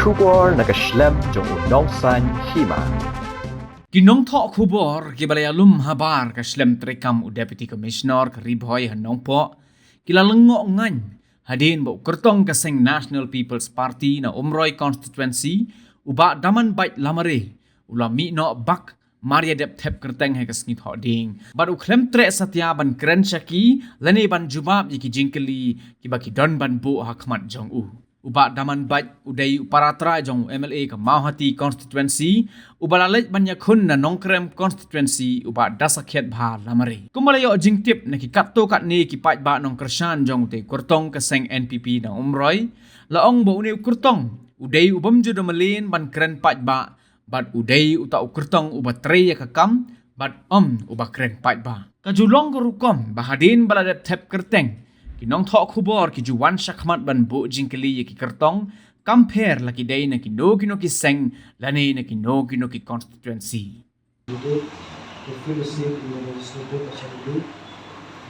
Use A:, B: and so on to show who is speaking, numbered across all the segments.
A: Khubor nakaslem jong Nongthoh Hima.
B: Nongthoh Khubor kibalayalum habar ka slem trekam u Deputy Commissioner ka Ribhoy Nongthoh kila Lyngngoh Ngaiñ hadin ba Kyrtong kaseng National People's Party na Umroi constituency uba daman bait lamare ulami no bak Maria dep tep Kyrtong he kasngit hoding but u klem Treh satya ban Kren shaki lane ban jubab yiki jingkeli kibaki don ban bu hakmat jong u uba daman bait udai uparatra jong MLA ka Mauhati constituency ubalalej banyakun na Nongkrem constituency uba dasakhet bha lamare kumalayo jingtip na kikatto kat ni kipat ba nong Kershan jong te Kyrtong kaseng NPP na Umroi laong bo uni Kyrtong udai ubam judo melin ban Kren pat ba bat udai uta Kyrtong uba Treh ka kam bat uba Kren pat ba kajulong ko rukom bahadin baladet tep Kyrtong Nongthoh Khubor ki juwan shakmat ban bu jingkeli ki Kyrtong compare laki day na kino ki seng lani na kino ki constituency.
C: Today, to feel safe in the legislative assembly,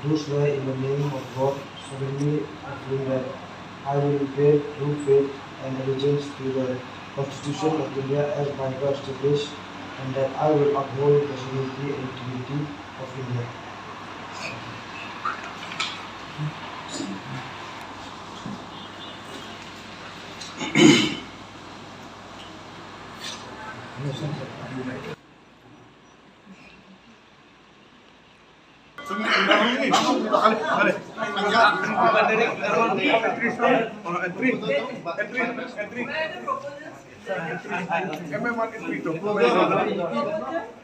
C: do swear in the name of God, solemnly affirm that I will bear true faith and allegiance to the Constitution of India as by God established, and that I will uphold the sovereignty and integrity of India.
D: Entry.